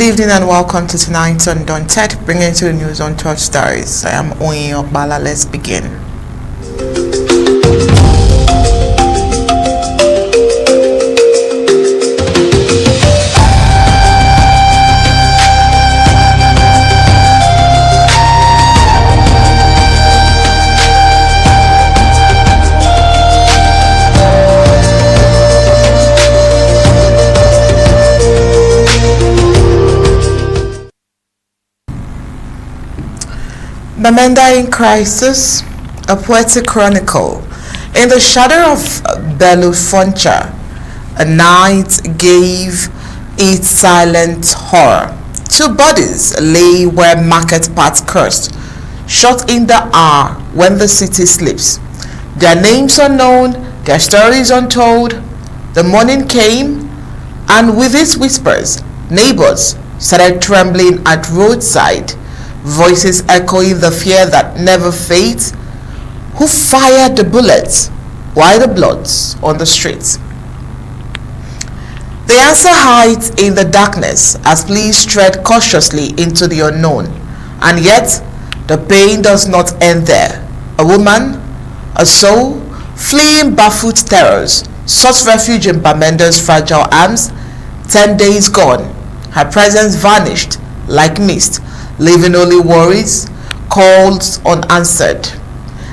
evening and welcome to tonight's Undaunted, bringing to the news on top stories. I am Oyin Okbala. Let's begin. Bamenda in crisis, a poetic chronicle. In the shadow of Foncha, a night gave its silent horror. 2 bodies lay where market paths cursed, shut in the hour when the city sleeps. Their names unknown, their stories untold. The morning came, and with its whispers, neighbors started trembling at roadside, voices echoing the fear that never fades. Who fired the bullets? Why the bloods on the streets? The answer hides in the darkness as police tread cautiously into the unknown. And yet, the pain does not end there. A woman, a soul, fleeing barefoot terrors, sought refuge in Bamenda's fragile arms. 10 days gone, her presence vanished like mist, leaving only worries, calls unanswered,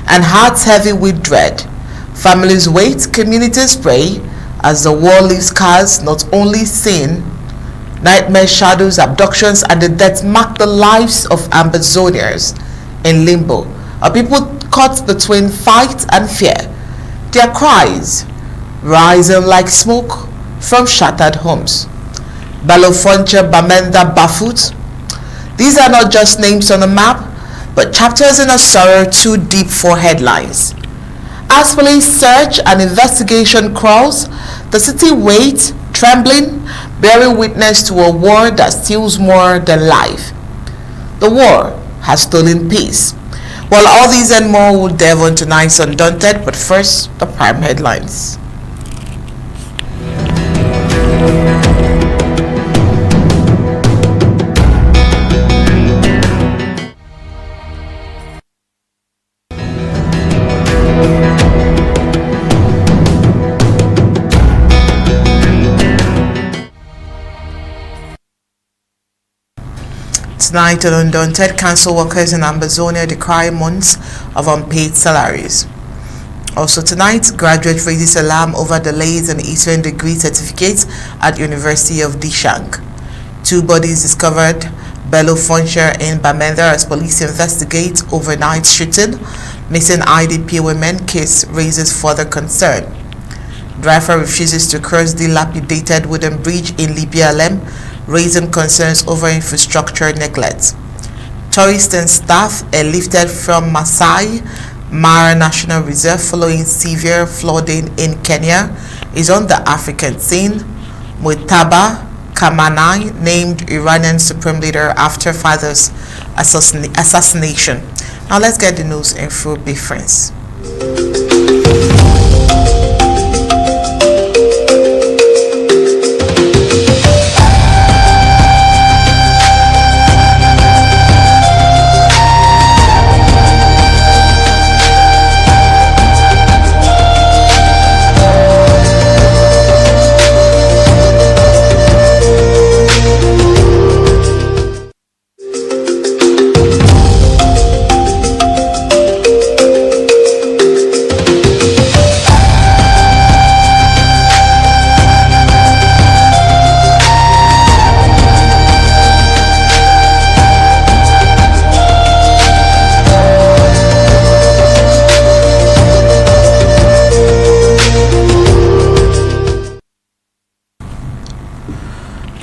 and hearts heavy with dread. Families wait, communities pray, as the war leaves scars not only sin. Nightmare shadows, abductions, and the death mark the lives of Ambazonians in limbo, a people caught between fight and fear. Their cries rising like smoke from shattered homes. Foncha, Bamenda, Bafut. These are not just names on a map, but chapters in a sorrow too deep for headlines. As police search and investigation crawls, the city waits, trembling, bearing witness to a war that steals more than life. The war has stolen peace. Well, all these and more will delve on tonight's Undaunted, but first, the prime headlines. Tonight on Undaunted, council workers in Ambazonia decry months of unpaid salaries. Also tonight, graduate raises alarm over delays in issuing degree certificates at University of Dschang. 2 bodies discovered Foncha in Bamenda as police investigate overnight shooting. Missing IDP women case raises further concern. Driver refuses to cross Dilapidated wooden bridge in Lebialem, raising concerns over infrastructure neglect. Tourists and staff are lifted from Masai Mara National Reserve following severe flooding in Kenya is on the African scene. Muitaba Kamanai named Iranian supreme leader after father's assassination. Now let's get the news in full difference.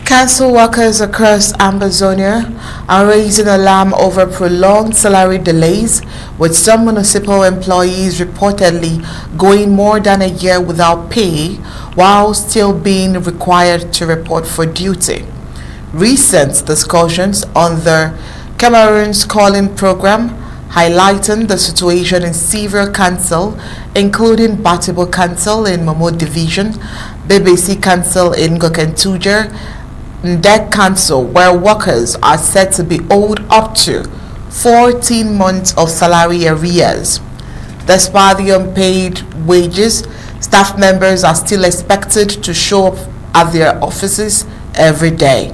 Council workers across Ambazonia are raising alarm over prolonged salary delays, with some municipal employees reportedly going more than a year without pay while still being required to report for duty. Recent discussions on the Cameroon's calling program highlighting the situation in several councils, including Batibo Council in Momo Division, BBC Council in Gokentujer, Debt Council, where workers are said to be owed up to 14 months of salary arrears. Despite the unpaid wages, staff members are still expected to show up at their offices every day.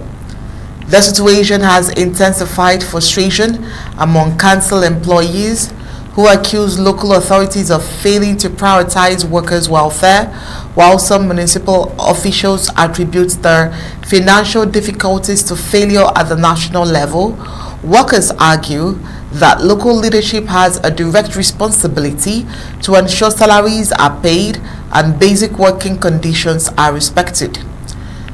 The situation has intensified frustration among council employees who accuse local authorities of failing to prioritize workers' welfare, while some municipal officials attribute their financial difficulties to failure at the national level. Workers argue that local leadership has a direct responsibility to ensure salaries are paid and basic working conditions are respected.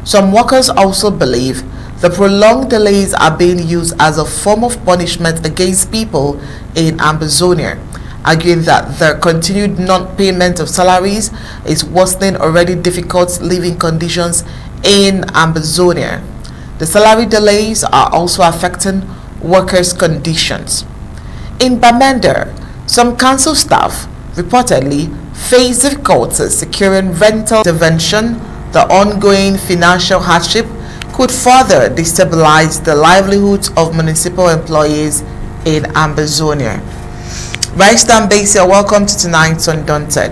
Some workers also believe the prolonged delays are being used as a form of punishment against people in Ambazonia, arguing that the continued non-payment of salaries is worsening already difficult living conditions in Ambazonia. The salary delays are also affecting workers' conditions. In Bamenda, some council staff reportedly face difficulties securing rental intervention. The ongoing financial hardship could further destabilize the livelihoods of municipal employees in Ambazonia. Barrister Mbeseha, welcome to tonight's Undaunted.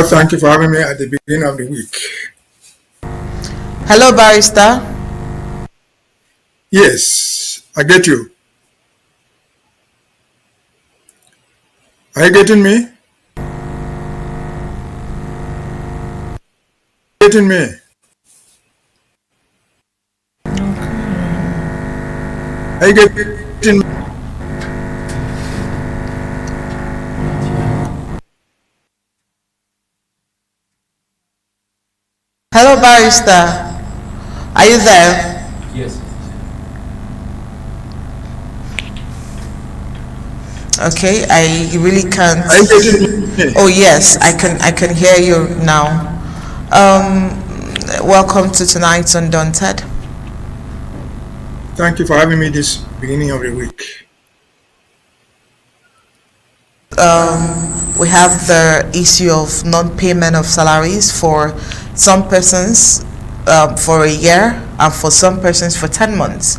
Thank you for having me at the beginning of the week. Hello, Barrister. Yes, I get you. Are you getting me? Getting me? Are you getting me? Hello, Barrister. Are you there? Yes. Okay, I really can't. Are you getting me? Oh yes, I can hear you now. Welcome to tonight's Undaunted. Thank you for having me this beginning of the week. We have the issue of non-payment of salaries for some persons for a year and for some persons for 10 months.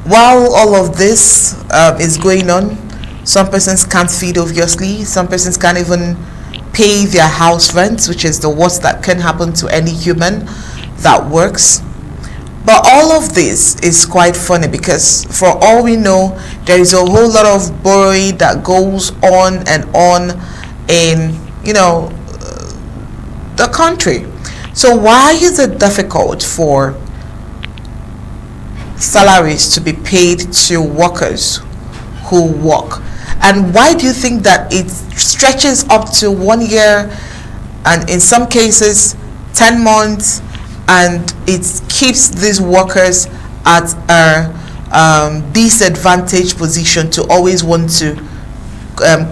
While all of this is going on, some persons can't feed, obviously. Some persons can't even pay their house rent, which is the worst that can happen to any human that works. But all of this is quite funny because for all we know, there is a whole lot of borrowing that goes on and on in, the country. So why is it difficult for salaries to be paid to workers who work? And why do you think that it stretches up to 1 year and in some cases 10 months, and it keeps these workers at a disadvantaged position to always want to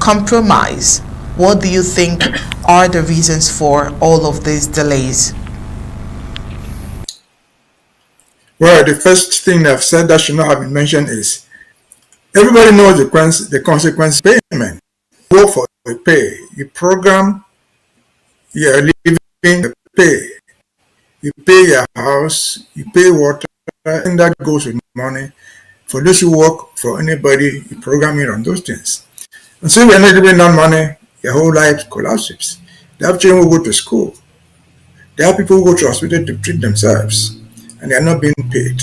compromise? What do you think are the reasons for all of these delays? Well, the first thing I've said that should not have been mentioned is everybody knows the consequence of payment. You work for the pay. You program, you're living the pay. You pay your house, you pay water, and that goes with money. For those who work for anybody, you program it on those things. And so when you're not giving that money, your whole life collapses. They have children who go to school. There are people who go to hospital to treat themselves, and they are not being paid.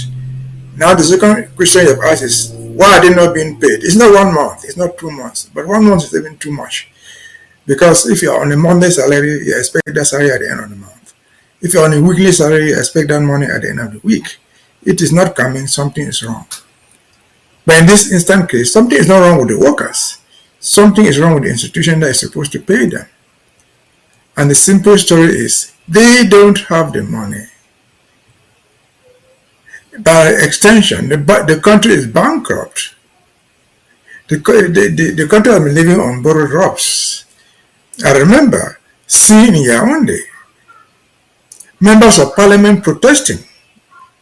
Now the second question you have asked is, why are they not being paid? It's not 1 month, it's not 2 months, but 1 month is even too much. Because if you're on a Monday salary, you expect that salary at the end of the month. If you're on a weekly salary, you expect that money at the end of the week. It is not coming, something is wrong. But in this instant case, something is not wrong with the workers. Something is wrong with the institution that is supposed to pay them. And the simple story is, they don't have the money. By extension, the country is bankrupt. The country has been living on borrowed drops. I remember seeing in Yaoundé members of parliament protesting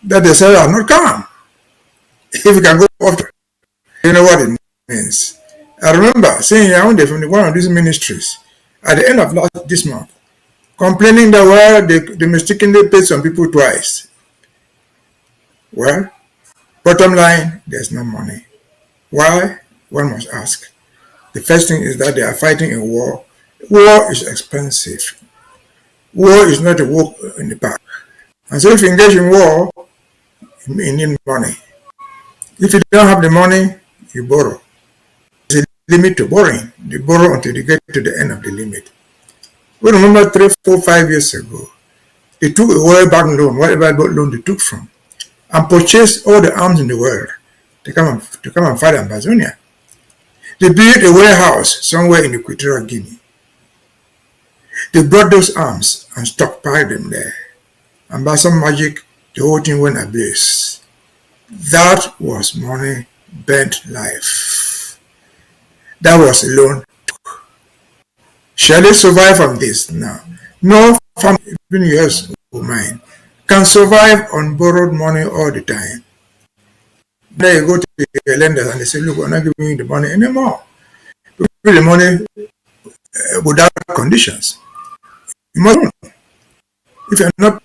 that they said are not calm. If we can go after, you know what it means. I remember seeing Yaoundé from one of these ministries at the end of this month, complaining that they mistakenly paid some people twice. Well, bottom line, there's no money. Why? One must ask. The first thing is that they are fighting a war. War is expensive. War is not a walk in the park. And so if you engage in war, you need money. If you don't have the money, you borrow. There's a limit to borrowing. You borrow until you get to the end of the limit. We remember 3, 4, 5 years ago, they took a World Bank loan, whatever loan they took from, and purchased all the arms in the world to come and fight Ambazonia. They built a warehouse somewhere in Equatorial Guinea. They brought those arms and stockpiled them there. And by some magic, the whole thing went ablaze. That was money bent life. That was a loan. Shall they survive from this now? No family, even yours or mine, can survive on borrowed money all the time. Then you go to the lenders and they say, look, we're not giving you the money anymore. We give you the money without conditions. You must know. If you're not,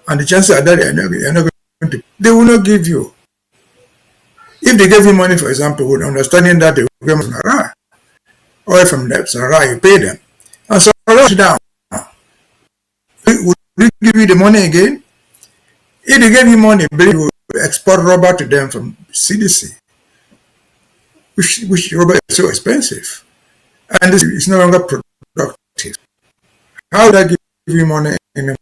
and the chances are that you're not going to, they will not give you. If they gave you money, for example, with understanding that they will give you Nara, or from that Nara, you pay them. And so sit down. Would they give you the money again? If they gave you money, you will export rubber to them from CDC, which rubber is so expensive. And this is no longer productive. How would I give you money in a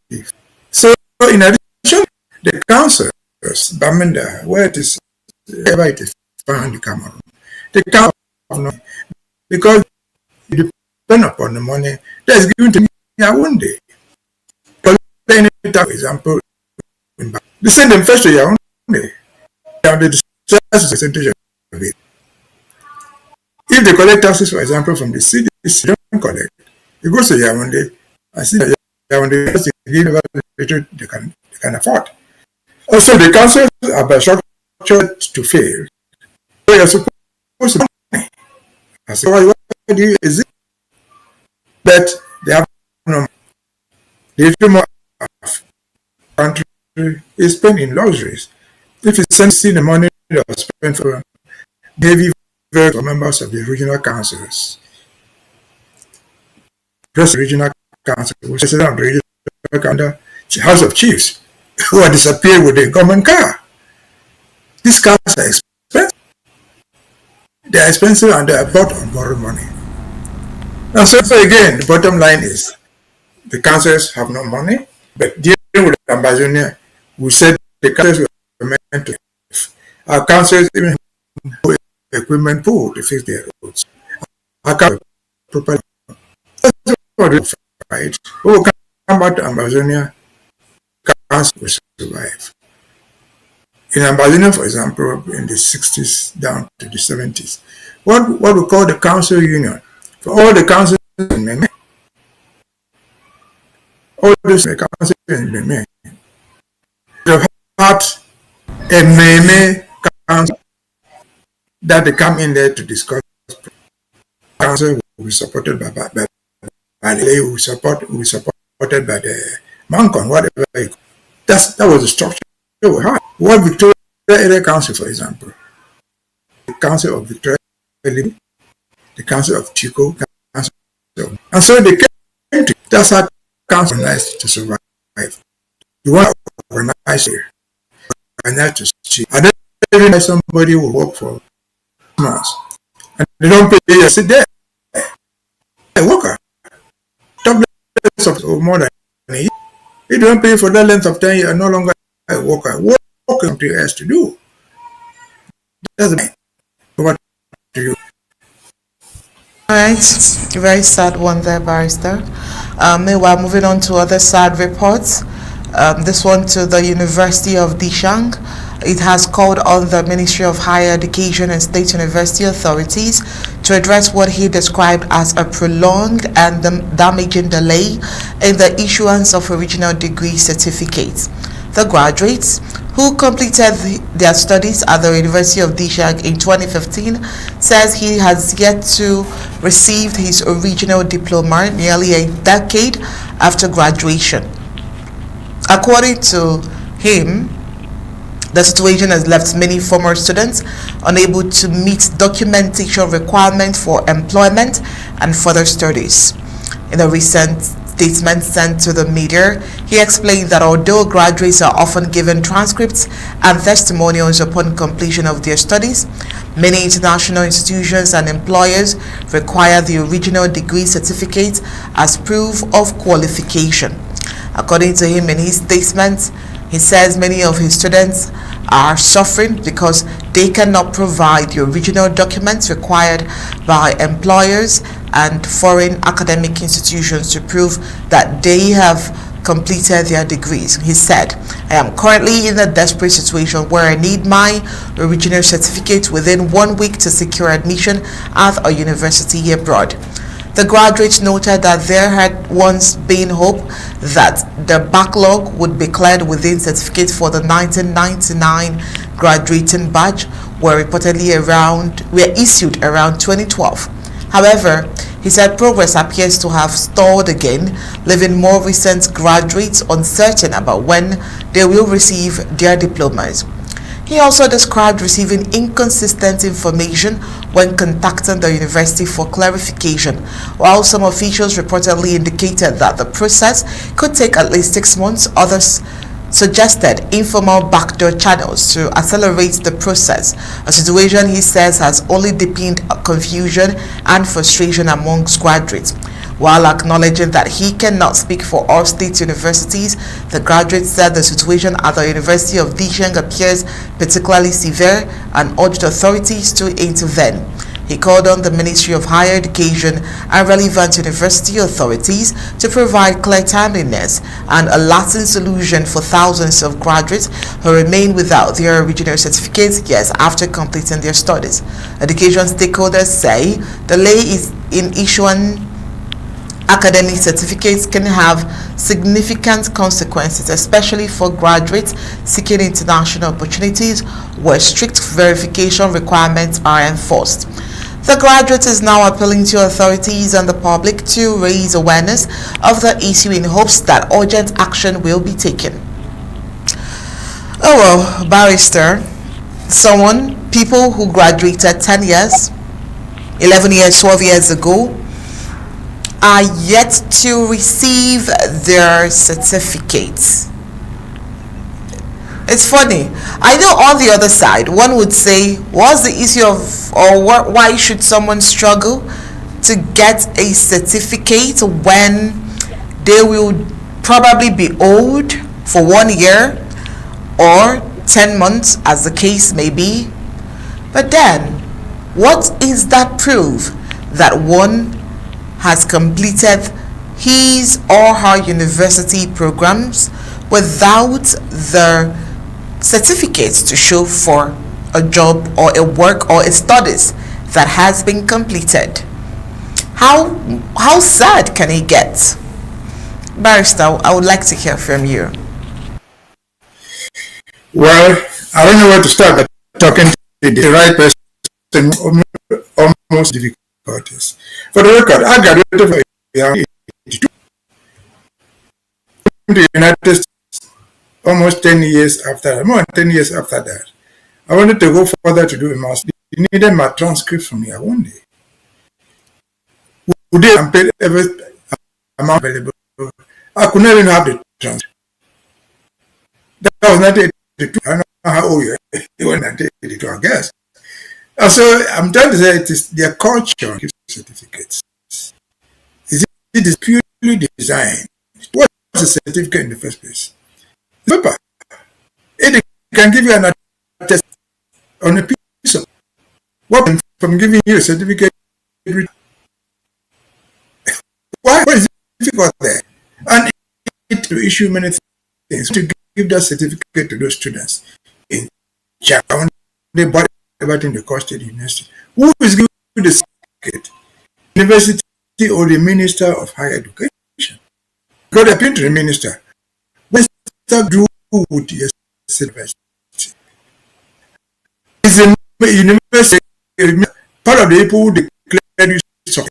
give? So in addition, the councils, Bamenda, wherever it is found in Cameroon, the council of money, because you depend upon the money that's given to Yaoundé. For example, they send them first to Yaoundé, and the taxes percentage of it. If they collect taxes, for example, from the city, they don't collect. It goes to Yaoundé, and see that Yaoundé they can afford. Also, the councils are by structured to fail. They are supposed to money. I say, why do you exist? But they have no money. The little more country is spent in luxuries. If you see the money that was spent for heavy for members of the regional councils, just regional council, which is the regional council, House of Chiefs, who are disappeared with the government car. These cars are expensive. They are expensive and they are bought on borrowed money. And so again, the bottom line is the councils have no money, but dealing with Ambazonia, we said the councils were meant to. Our councils even have equipment pool to fix their roads. Our councils properly. That's what we fight. We will come back to Ambazonia, councils will survive. In Ambazonia, for example, in the 60s down to the 70s, what we call the council union, for all the councils in Mbeseha, all those councils in Mbeseha, they have had a Mbeseha council that they come in there to discuss. Council will be supported by the will be supported by the Mancon, whatever you call. That was the structure we had. What Victoria Area Council, for example, the Council of Victoria, the Council of Chico, and so they came to. That's how council organized to survive. You want to organize here, organize to cheap. I don't know somebody will work for months and they don't pay you. Sit there, a worker, top length of more than a year. If you don't pay for that length of time, you are no longer a worker. Work something else to do. That's the point. What do you? All right, very sad one there, Barrister. Meanwhile, moving on to other sad reports. This one to the University of Dschang. It has called on the Ministry of Higher Education and State University authorities to address what he described as a prolonged and damaging delay in the issuance of original degree certificates. The graduates who completed their studies at the University of Dschang in 2015 says he has yet to receive his original diploma nearly a decade after graduation. According to him, the situation has left many former students unable to meet documentation requirements for employment and further studies. In a recent statement sent to the media, he explained that although graduates are often given transcripts and testimonials upon completion of their studies, many international institutions and employers require the original degree certificate as proof of qualification. According to him, in his statement, he says many of his students are suffering because they cannot provide the original documents required by employers and foreign academic institutions to prove that they have completed their degrees. He said, "I am currently in a desperate situation where I need my original certificate within 1 week to secure admission at a university abroad." The graduates noted that there had once been hope that the backlog would be cleared within certificates for the 1999 graduating batch were issued around 2012. However, he said progress appears to have stalled again, leaving more recent graduates uncertain about when they will receive their diplomas. He also described receiving inconsistent information when contacting the university for clarification, while some officials reportedly indicated that the process could take at least 6 months. Others suggested informal backdoor channels to accelerate the process, a situation he says has only deepened confusion and frustration amongst graduates. While acknowledging that he cannot speak for all state universities, the graduate said the situation at the University of Dschang appears particularly severe and urged authorities to intervene. He called on the Ministry of Higher Education and relevant university authorities to provide clear timeliness and a lasting solution for thousands of graduates who remain without their original certificates years after completing their studies. Education stakeholders say delay in issuing academic certificates can have significant consequences, especially for graduates seeking international opportunities where strict verification requirements are enforced. The graduate is now appealing to authorities and the public to raise awareness of the issue in hopes that urgent action will be taken. Oh well, barrister, people who graduated 10 years, 11 years, 12 years ago are yet to receive their certificates. It's funny. I know on the other side, one would say, what's the issue of, why should someone struggle to get a certificate when they will probably be owed for 1 year or 10 months, as the case may be? But then, what is that proof that one has completed his or her university programs without the certificates to show for a job or a work or a studies that has been completed? How sad can it get? Barrister, I would like to hear from you. Well, I don't know where to start, but talking to the right person almost difficulties. For the record, I graduated from 1982. The United States almost 10 years after that, more than 10 years after that. I wanted to go further to do a master. They needed my transcript from here one day. Would they have paid every amount available? I could not even have the transcript. That was 1982. I don't know how old you were in 1982, I guess. And so I'm trying to say it is their culture gives certificates. It is purely designed. What is a certificate in the first place? The paper. It can give you an attest on a piece of what from giving you a certificate. Why is it difficult there? And it to issue many things to give that certificate to those students in Dschang. They bought everything the cost of the university. Who is giving you the certificate? University or the Minister of Higher Education? Because appeal to the minister. Minister do with your university. Is a university part of the people who declared you so?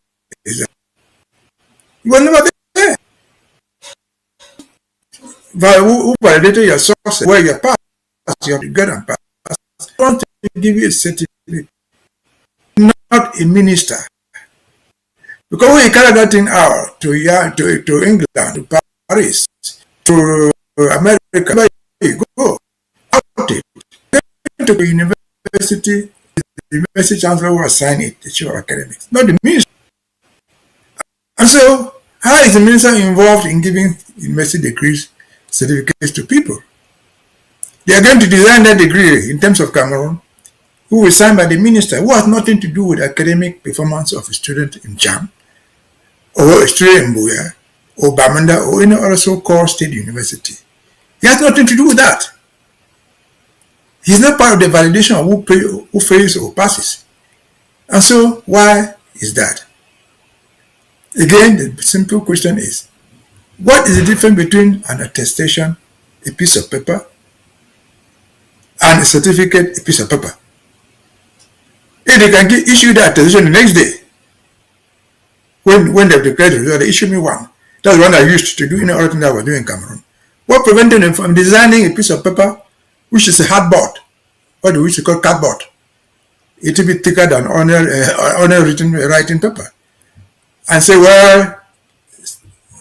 You were never there. who validated your sources, where you passed, you have to get and pass. I want to give you a certificate, not a minister. Because when you carry that thing out to England, to Paris, to America, where you go, out it. Then to the university, the university chancellor will assign it to chief of academics, not the minister. And so, how is the minister involved in giving university degrees, certificates to people? They are going to design that degree in terms of Cameroon, who will sign by the minister, who has nothing to do with academic performance of a student in Dschang, or a student in Buya, or Bamenda, or any other so-called state university. He has nothing to do with that. He's not part of the validation of who fails or passes. And so, why is that? Again, the simple question is, what is the difference between an attestation, a piece of paper, and a certificate, a piece of paper? If they can issue that attestation the next day, when they've declared the result, they issue me one. That's the one I used to do in other things that I was doing in Cameroon. What prevented them from designing a piece of paper, which is a hardboard, what we used to call cardboard? It will be thicker than ordinary writing paper. And say, well,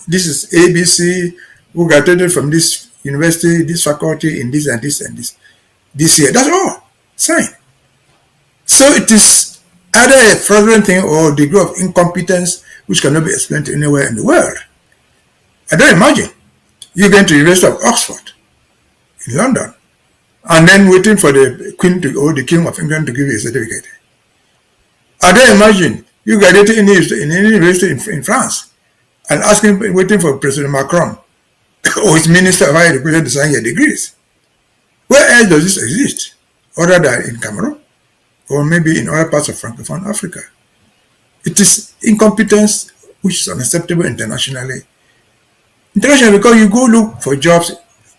this is ABC, who graduated from this university, this faculty, in this and this and this year. That's all. Sign. So it is either a fraudulent thing or a degree of incompetence which cannot be explained anywhere in the world. I don't imagine you going to the University of Oxford in London and then waiting for the Queen or the King of England to give you a certificate. I don't imagine you graduated in any university in France and waiting for President Macron or his Minister of Higher Education to sign your degrees. Where else does this exist other than in Cameroon or maybe in other parts of Francophone Africa? It is incompetence which is unacceptable internationally. Internationally, because you go look for jobs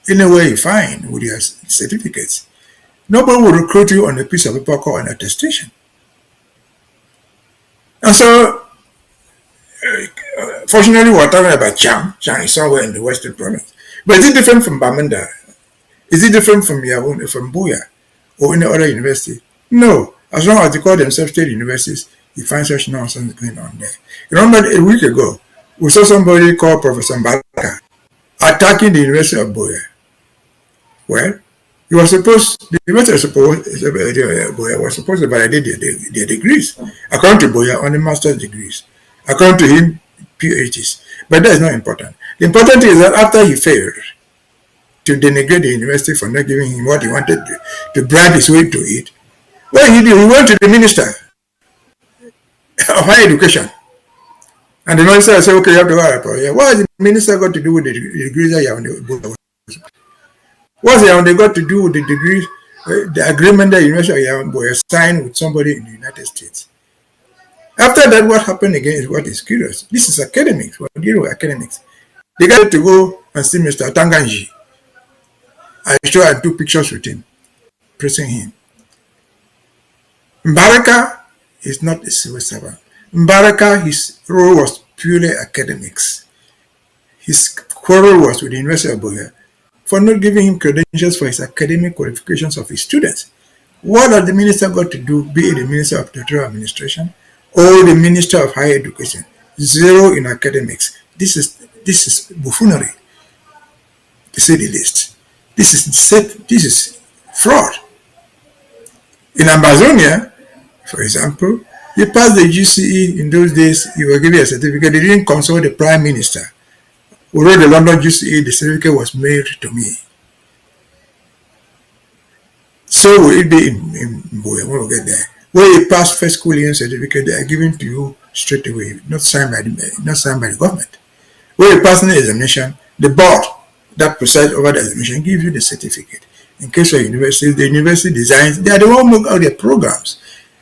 anywhere you find with your certificates. Nobody will recruit you on a piece of paper called an attestation. And so, fortunately, we're talking about Dschang. Dschang is somewhere in the Western province. But is it different from Bamenda? Is it different from Buya or any other university? No. As long as they call themselves state universities, you find such nonsense going on there. Remember, a week ago, we saw somebody called Professor Mbaraka attacking the University of Buya. Well, the University of Buya was supposed to validate their degrees, according to Buya, only master's degrees, according to him, PhDs. But that is not important. The important thing is that after he failed to denigrate the university for not giving him what he wanted to bribe his way to it, what he did, he went to the Minister of Higher Education. And the minister said, okay, you have to go. What has the minister got to do with the degrees that you have on the board? What have they got to do with the degrees, the agreement that the University of Yambo signed with somebody in the United States? After that, what happened again is what is curious. This is academics. We're dealing with academics. They got to go and see Mr. Tanganji. I took pictures with him, praising him. Mbaraka is not a civil servant. Mbaraka, his role was purely academics. His quarrel was with the University of Buya for not giving him credentials for his academic qualifications of his students. What has the minister got to do, be it the Minister of Territorial Administration or the Minister of Higher Education? Zero in academics. This is buffoonery, to say the least. This is fraud. In Ambazonia, for example, you passed the GCE in those days, you were given a certificate. They didn't consult the Prime Minister. Who wrote the London GCE, the certificate was mailed to me. So will it be in Buya when we get there. When you pass first school year certificate, they are given to you straight away, not signed by the government. When you pass an examination, the board that presides over the examination gives you the certificate. In case of university, the university designs, they are the one who make out their programs.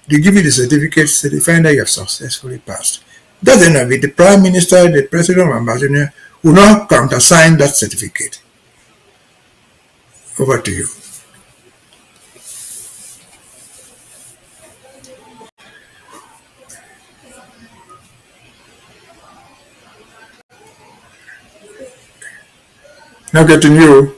They give you the certificate certifying that you have successfully passed. That's the end of it. The Prime Minister, the President of Ambazonia will not countersign that certificate. Over to you. Not getting you.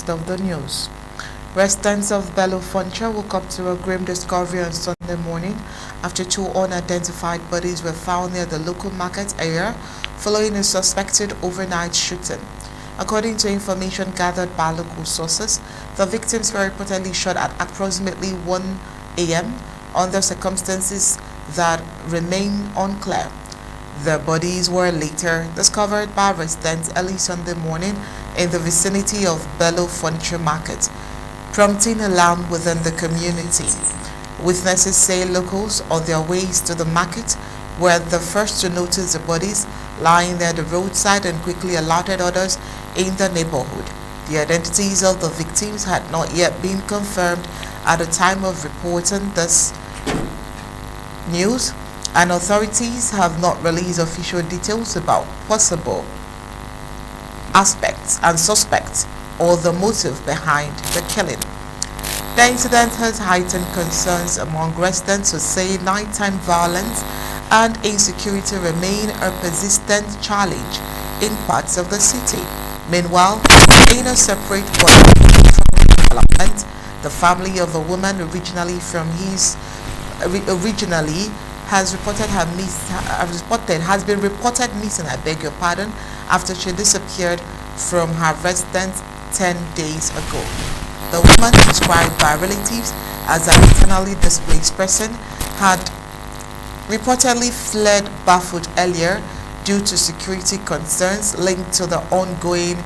Of the news. Residents of Foncha woke up to a grim discovery on Sunday morning after two unidentified bodies were found near the local market area following a suspected overnight shooting. According to information gathered by local sources, the victims were reportedly shot at approximately 1 a.m. under circumstances that remain unclear. The bodies were later discovered by residents early Sunday morning in the vicinity of Foncha market, prompting alarm within the community. Witnesses say locals on their ways to the market were the first to notice the bodies lying near the roadside and quickly alerted others in the neighborhood. The identities of the victims had not yet been confirmed at the time of reporting this news, and authorities have not released official details about possible aspects and suspects or the motive behind the killing. The incident has heightened concerns among residents who say nighttime violence and insecurity remain a persistent challenge in parts of the city. Meanwhile, in a separate development, the family of a woman originally has been reported missing, after she disappeared from her residence 10 days ago. The woman, described by relatives as an internally displaced person, had reportedly fled barefoot earlier due to security concerns linked to the ongoing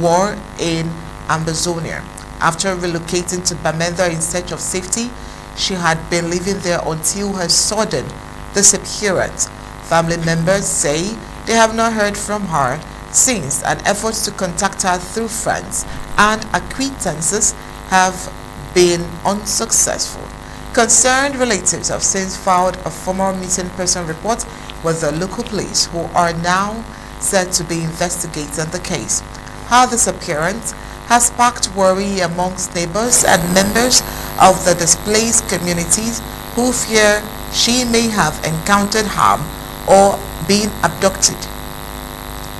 war in Ambazonia. After relocating to Bamenda in search of safety, she had been living there until her sudden disappearance. Family members say they have not heard from her since, and efforts to contact her through friends and acquaintances have been unsuccessful. Concerned relatives have since filed a formal missing person report with the local police, who are now said to be investigating the case. Her disappearance has sparked worry amongst neighbors and members of the displaced communities who fear she may have encountered harm or been abducted.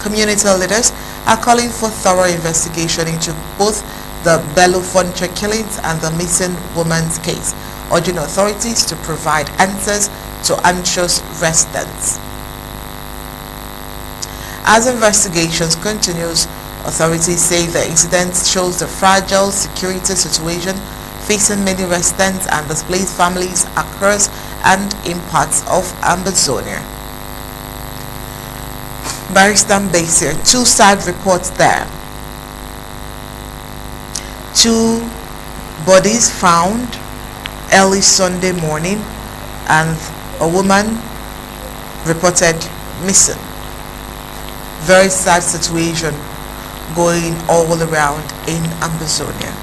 Community leaders are calling for thorough investigation into both the Foncha killings and the missing woman's case, urging authorities to provide answers to anxious residents. As investigations continues, authorities say the incident shows the fragile security situation facing many residents and displaced families across and in parts of Ambazonia. Barrister Mbeseha, two sad reports there. 2 bodies found early Sunday morning and a woman reported missing. Very sad situation going all around in Ambazonia.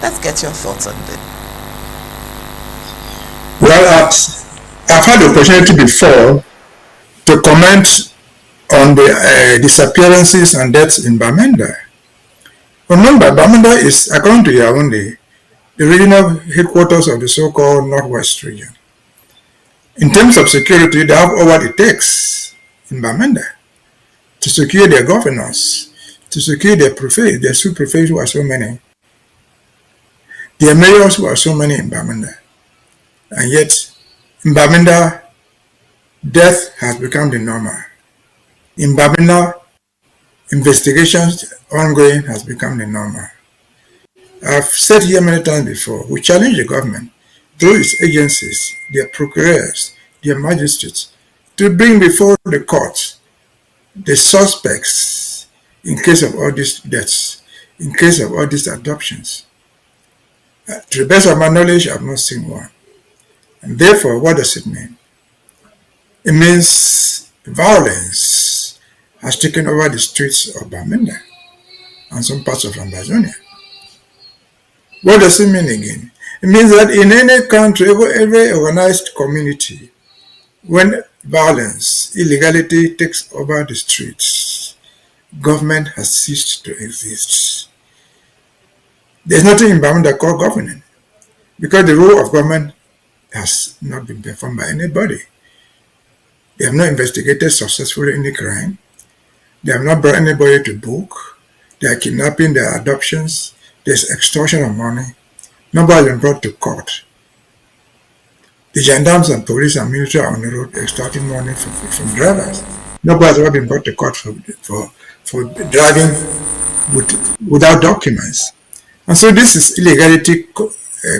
Let's get your thoughts on this. Well, I've had the opportunity before to comment on the disappearances and deaths in Bamenda. Remember, Bamenda is, according to Yaoundé, the regional headquarters of the so-called Northwest region. In terms of security, they have all what it takes in Bamenda to secure their governors, to secure their prefects, their sous-prefects who are so many, their mayors who are so many in Bamenda. And yet, in Bamenda, death has become the normal. In Bamenda, investigations ongoing has become the normal. I've said here many times before, we challenge the government through its agencies, their procureurs, their magistrates, to bring before the courts the suspects in case of all these deaths, in case of all these adoptions. To the best of my knowledge, I've not seen one. And therefore, what does it mean? It means violence has taken over the streets of Bamenda and some parts of Ambazonia. What does it mean again? It means that in any country, every organized community, when violence, illegality takes over the streets, government has ceased to exist. There's nothing in Bamenda called governing, because the role of government has not been performed by anybody. They have not investigated successfully any crime. They have not brought anybody to book. They are kidnapping, their adoptions. There's extortion of money. Nobody has been brought to court. The gendarmes and police and military are on the road extorting money from drivers. Nobody has ever been brought to court for driving without documents. And so this is illegality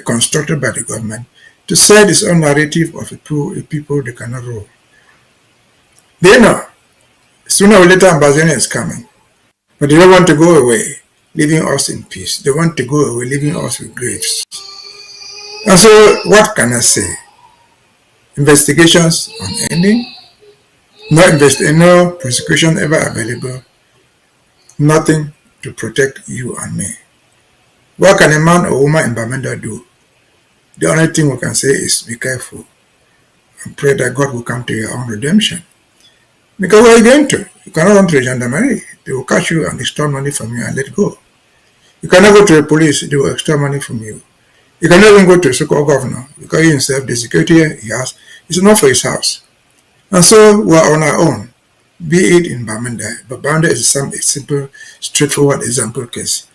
constructed by the government to sell its own narrative of a people they cannot rule. They know sooner or later Ambazonia is coming, but they don't want to go away, leaving us in peace. They want to go away, leaving us with graves. And so, what can I say? Investigations on ending, no prosecution ever available, nothing to protect you and me. What can a man or woman in Bamenda do? The only thing we can say is be careful and pray that God will come to your own redemption. Because where are you going to? You cannot run to the gendarmerie. They will catch you and extort money from you and let go. You cannot go to the police. They will extort money from you. You cannot even go to the so-called governor because he himself, the security he has, is enough for his house. And so we are on our own, be it in Bamenda. But Bamenda is a simple, straightforward example case.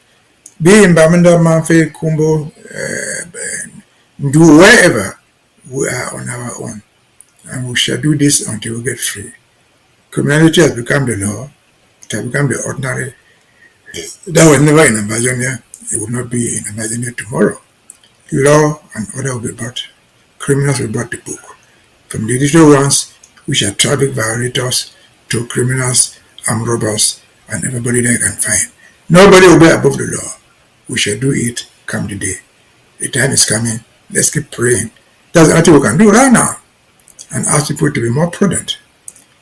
Be it in Bamenda, Manfe, Kumbo, do wherever, we are on our own. And we shall do this until we get free. Criminality has become the law. It has become the ordinary. That was never in Ambazonia. It will not be in Ambazonia tomorrow. Law and order will be brought. Criminals will be brought to book. From the digital ones, which are traffic violators, to criminals, armed robbers, and everybody they can find. Nobody will be above the law. We shall do it come the day. The time is coming. Let's keep praying. That's what we can do right now. And ask people to be more prudent.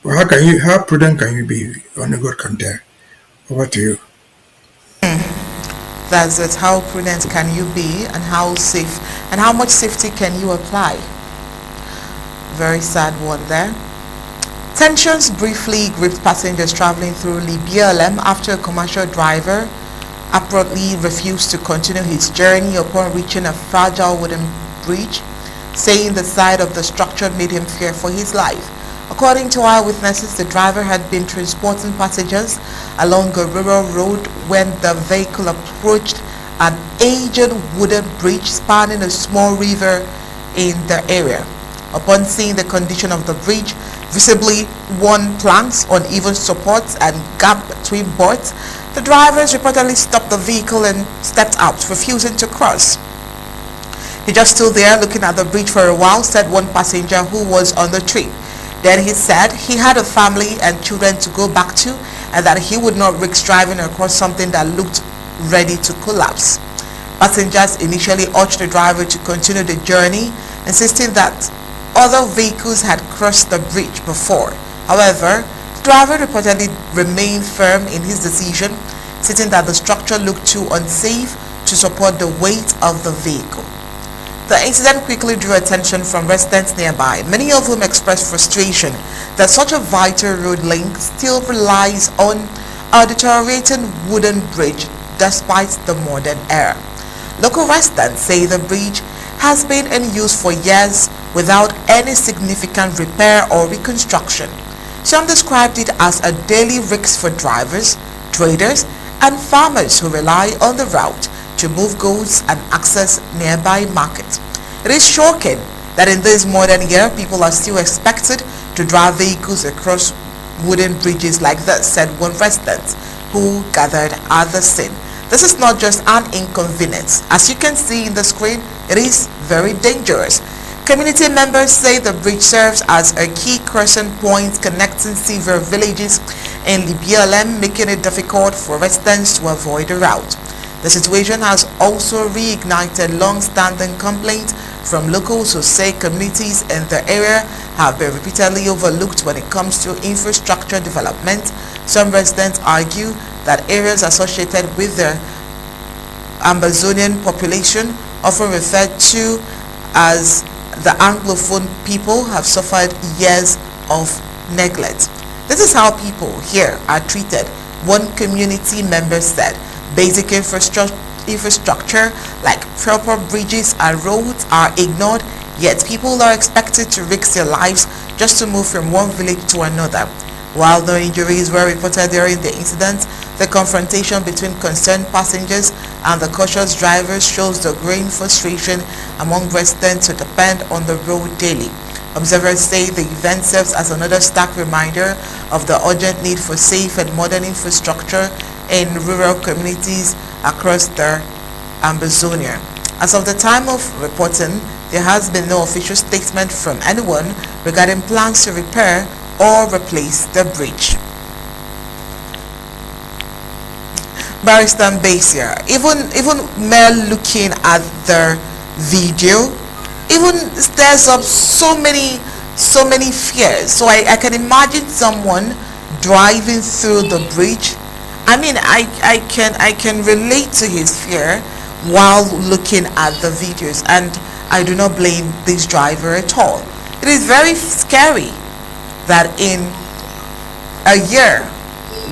But how prudent can you be? Only God can tell. Over to you. That's it. How prudent can you be, and how safe, and how much safety can you apply? Very sad one there. Tensions briefly gripped passengers traveling through Lebialem after a commercial driver abruptly refused to continue his journey upon reaching a fragile wooden bridge, saying the sight of the structure made him fear for his life. According to eyewitnesses, the driver had been transporting passengers along a rural road when the vehicle approached an aged wooden bridge spanning a small river in the area. Upon seeing the condition of the bridge, visibly worn planks, uneven supports, and gap between boards, the drivers reportedly stopped the vehicle and stepped out, refusing to cross. He just stood there looking at the bridge for a while, said one passenger who was on the trip. Then he said he had a family and children to go back to, and that he would not risk driving across something that looked ready to collapse. Passengers initially urged the driver to continue the journey, insisting that other vehicles had crossed the bridge before. However, the driver reportedly remained firm in his decision, stating that the structure looked too unsafe to support the weight of the vehicle. The incident quickly drew attention from residents nearby, many of whom expressed frustration that such a vital road link still relies on a deteriorating wooden bridge despite the modern era. Local residents say the bridge has been in use for years without any significant repair or reconstruction. Some described it as a daily risk for drivers, traders, and farmers who rely on the route to move goods and access nearby markets. It is shocking that in this modern year, people are still expected to drive vehicles across wooden bridges like this, said one resident who gathered at the scene. This is not just an inconvenience. As you can see in the screen, it is very dangerous. Community members say the bridge serves as a key crossing point connecting several villages in Lebialem, making it difficult for residents to avoid the route. The situation has also reignited long-standing complaints from locals who say communities in the area have been repeatedly overlooked when it comes to infrastructure development. Some residents argue that areas associated with the Ambazonian population, often referred to as the Anglophone people, have suffered years of neglect. This is how people here are treated, one community member said. Basic infrastructure like proper bridges and roads are ignored, yet people are expected to risk their lives just to move from one village to another. While no injuries were reported during the incident, the confrontation between concerned passengers and the cautious drivers shows the growing frustration among residents who depend on the road daily. Observers say the event serves as another stark reminder of the urgent need for safe and modern infrastructure in rural communities across the Ambazonia. As of the time of reporting, there has been no official statement from anyone regarding plans to repair or replace the bridge. Barrister Mbeseha, even mere looking at the video even stirs up so many fears. So I can imagine someone driving through the bridge. I mean, I can relate to his fear while looking at the videos, and I do not blame this driver at all. It is very scary that in a year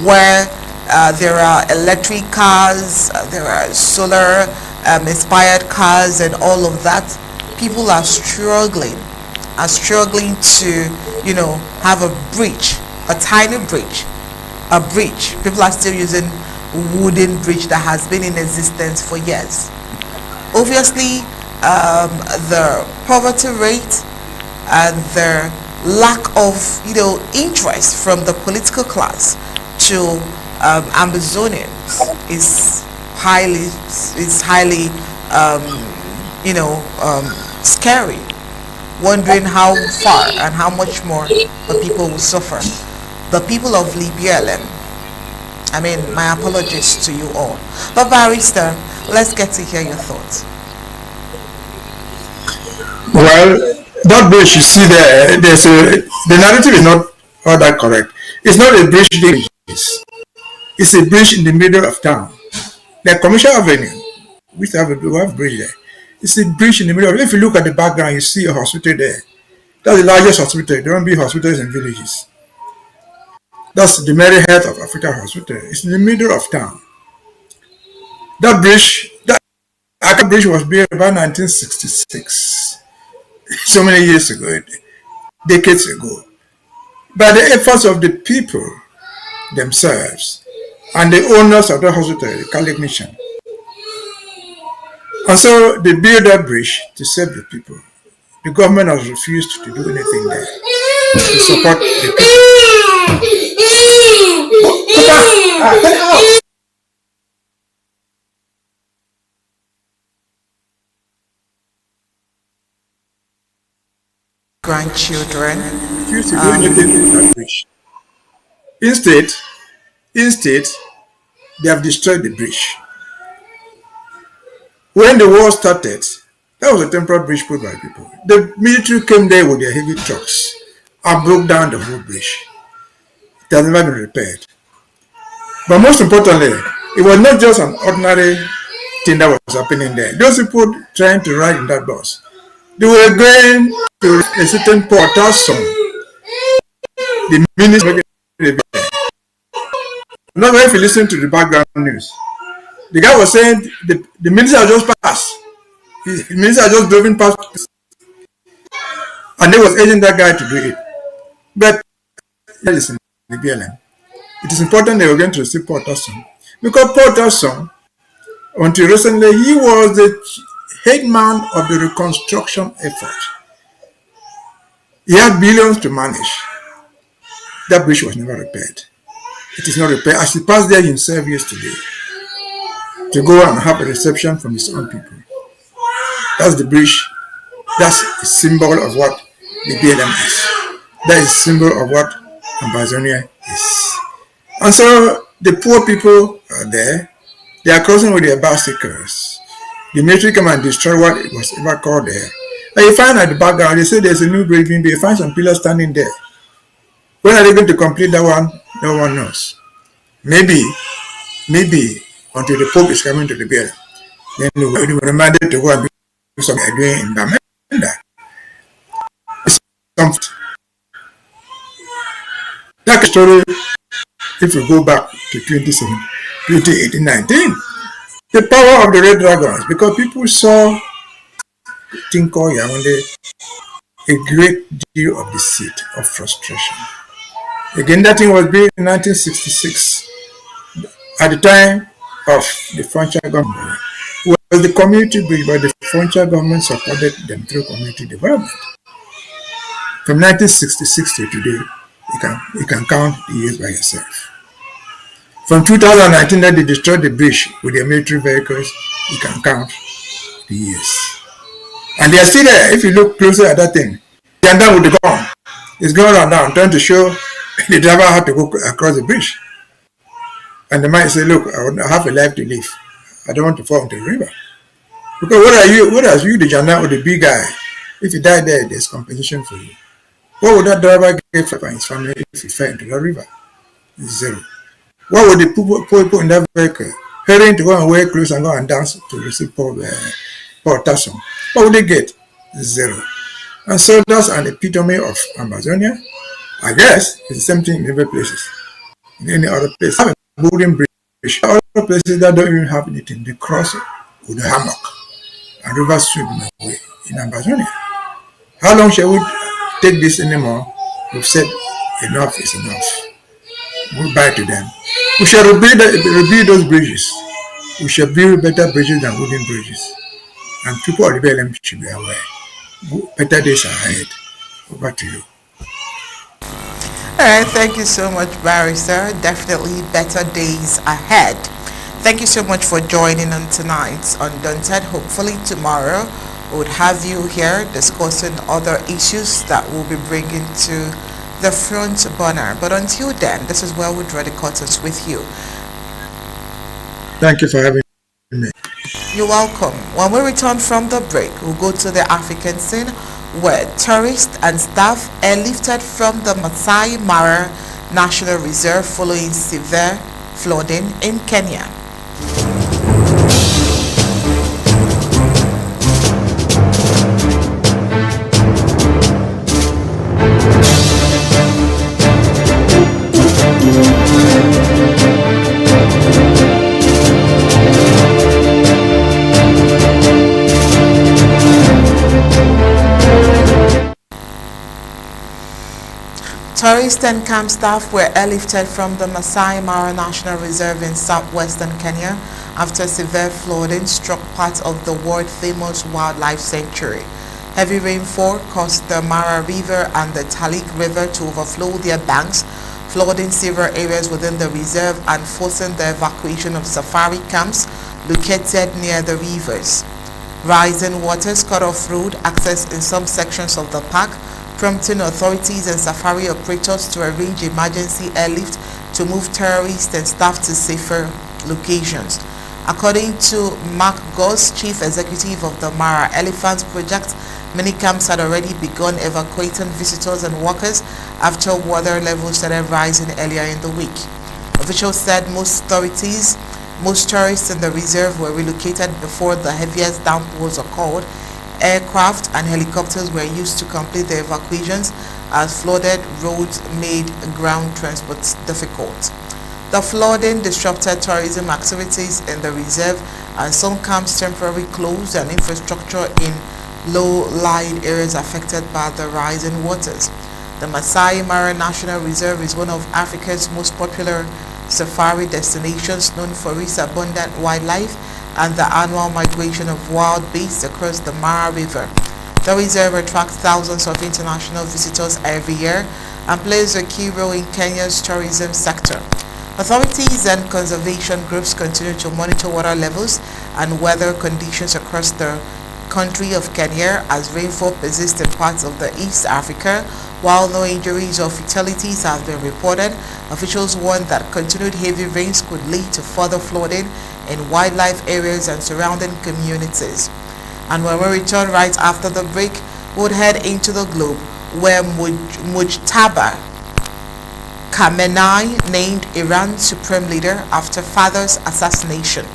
where there are electric cars, there are solar inspired cars and all of that, people are struggling to, have a bridge, a tiny bridge, a bridge. People are still using wooden bridge that has been in existence for years. Obviously, the poverty rate and the lack of interest from the political class to Ambazonians is highly scary, wondering how far and how much more the people will suffer. The people of Lebialem, I mean, my apologies to you all. But Barrister, let's get to hear your thoughts. Well, that bridge you see there, the narrative is not all that correct. It's not a bridge they use. It's a bridge in the middle of town. The Commercial Avenue, we have a bridge there. It's a bridge in the middle. If you look at the background, you see a hospital there. That's the largest hospital. There don't be hospitals in villages. That's the Mary Health of Africa Hospital. It's in the middle of town. That bridge was built about 1966. So many years ago, decades ago. By the efforts of the people themselves and the owners of the hospital, the Catholic Mission. And so they built that bridge to save the people. The government has refused to do anything there to support the people. Grandchildren refused to do anything to that bridge. Instead, they have destroyed the bridge. When the war started, that was a temporary bridge put by people. The military came there with their heavy trucks and broke down the whole bridge. It has never been repaired. But most importantly, it was not just an ordinary thing that was happening there. Those people trying to ride in that bus, they were going to a certain port. The minister. Now, if you listen to the background news, the guy was saying the minister had just passed. The minister had just driven past, and they was urging that guy to do it. But listen, Lebialem, it is important that we're going to receive Port Austin, because Port Austin, until recently, he was the head man of the reconstruction effort. He had billions to manage. That bridge was never repaired. It is not repaired. As he passed there himself yesterday to go and have a reception from his own people. That's the bridge. That's a symbol of what the Lebialem is. That is a symbol of what Ambazonia is. And so the poor people are there. They are crossing with their bicycles. The military come and destroy what it was ever called there. And you find at the background, they say there's a new bridge being built. You find some pillars standing there. When are they going to complete that one? No one knows. Maybe until the Pope is coming to the Lebialem, then we will be reminded to go and do something they're doing in Bamenda. That story, if we go back to 2018-19, the power of the Red Dragons, because people saw Tinko Yaounde a great deal of deceit, of frustration. Again, that thing was built in 1966 at the time of the Foncha government. It was the community bridge, but the Foncha government supported them through community development. From 1966 to today, you can count the years by yourself. From 2019 that they destroyed the bridge with their military vehicles, you can count the years. And they are still there. If you look closer at that thing, they are done with the gun. He's going around now trying to show the driver how to go across the bridge. And the man said, look, I have a life to live. I don't want to fall into the river. Because what are you, the jana or the big guy? If you die there, there's compensation for you. What would that driver get for his family if he fell into the river? Zero. What would the people in that vehicle hurrying to go and wear clothes and go and dance to receive Paul Tasson? What would they get? Zero. And so that's an epitome of Ambazonia. I guess it's the same thing in every places. In any other place, have a wooden bridge. Other places that don't even have anything, they cross with a hammock and river sweep away in Ambazonia. How long shall we take this anymore? We've said enough is enough. Goodbye to them. We shall rebuild those bridges. We shall build better bridges than wooden bridges. And people of Lebialem should be aware. Better days are ahead. Over to you. All right, thank you so much, Barrister. Definitely better days ahead. Thank you so much for joining on tonight's Undaunted. Hopefully tomorrow we would have you here discussing other issues that we'll be bringing to the front burner. But until then, this is where we draw the curtains with you. Thank you for having me. You're welcome. When we return from the break, we'll go to the African scene where tourists and staff airlifted from the Masai Mara National Reserve following severe flooding in Kenya. Tourists and camp staff were airlifted from the Masai Mara National Reserve in southwestern Kenya after severe flooding struck part of the world-famous wildlife sanctuary. Heavy rainfall caused the Mara River and the Talik River to overflow their banks, flooding several areas within the reserve and forcing the evacuation of safari camps located near the rivers. Rising waters cut off road access in some sections of the park, prompting authorities and safari operators to arrange emergency airlift to move tourists and staff to safer locations. According to Mark Goss, chief executive of the Mara Elephant Project, many camps had already begun evacuating visitors and workers after water levels started rising earlier in the week. Officials said most tourists in the reserve were relocated before the heaviest downpours occurred. Aircraft and helicopters were used to complete the evacuations as flooded roads made ground transport difficult. The flooding disrupted tourism activities in the reserve and some camps temporarily closed and infrastructure in low-lying areas affected by the rising waters. The Masai Mara National Reserve is one of Africa's most popular safari destinations, known for its abundant wildlife and the annual migration of wild beasts across the Mara River. The reserve attracts thousands of international visitors every year and plays a key role in Kenya's tourism sector. Authorities and conservation groups continue to monitor water levels and weather conditions across the country of Kenya as rainfall persists in parts of the East Africa. While no injuries or fatalities have been reported, officials warn that continued heavy rains could lead to further flooding in wildlife areas and surrounding communities. And when we return right after the break, we'll head into the globe where Mujtaba Khamenei named Iran's supreme leader after father's assassination.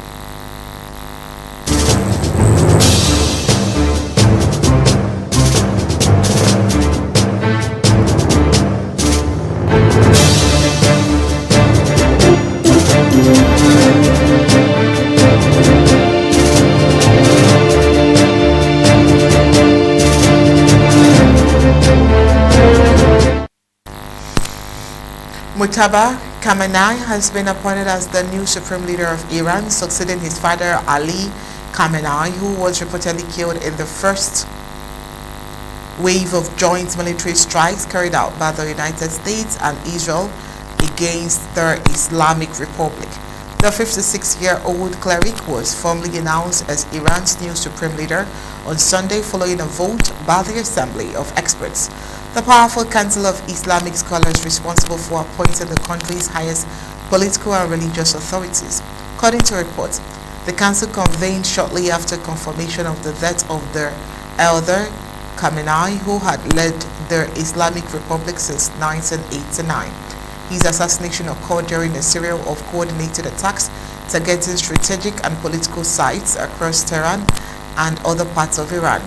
Mujtaba Khamenei has been appointed as the new supreme leader of Iran, succeeding his father Ali Khamenei, who was reportedly killed in the first wave of joint military strikes carried out by the United States and Israel against the Islamic Republic. The 56-year-old cleric was formally announced as Iran's new supreme leader on Sunday following a vote by the Assembly of Experts. The powerful Council of Islamic Scholars responsible for appointing the country's highest political and religious authorities. According to reports, the council convened shortly after confirmation of the death of their elder Khamenei, who had led the Islamic Republic since 1989. His assassination occurred during a series of coordinated attacks targeting strategic and political sites across Tehran and other parts of Iran.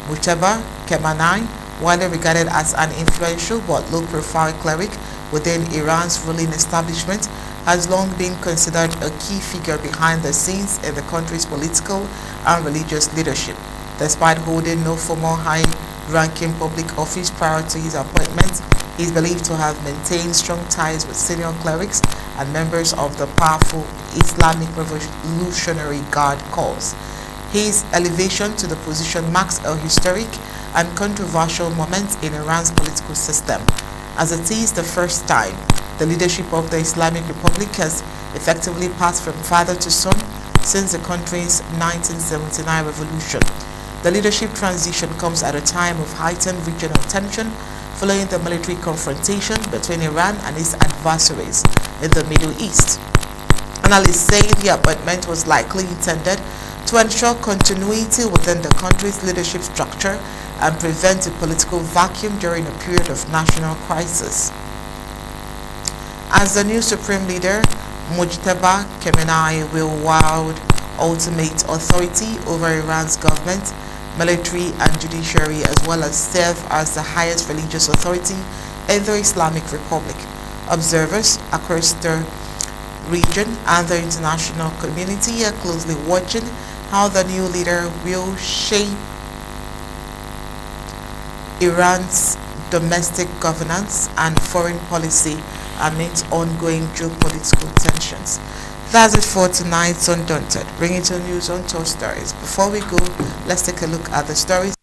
Mujtaba Khamenei, widely regarded as an influential but low-profile cleric within Iran's ruling establishment, has long been considered a key figure behind the scenes in the country's political and religious leadership. Despite holding no formal high-ranking public office prior to his appointment, he is believed to have maintained strong ties with senior clerics and members of the powerful Islamic Revolutionary Guard Corps. His elevation to the position marks a historic and controversial moment in Iran's political system, as it is the first time the leadership of the Islamic Republic has effectively passed from father to son since the country's 1979 revolution. The leadership transition comes at a time of heightened regional tension following the military confrontation between Iran and its adversaries in the Middle East. Analysts say the appointment was likely intended to ensure continuity within the country's leadership structure and prevent a political vacuum during a period of national crisis. As the new supreme leader, Mujtaba Khamenei will wield ultimate authority over Iran's government, military and judiciary, as well as serve as the highest religious authority in the Islamic Republic. Observers across the region and the international community are closely watching how the new leader will shape Iran's domestic governance and foreign policy amidst ongoing geopolitical tensions. That's it for tonight's Undaunted, bringing to news on top stories. Before we go, let's take a look at the stories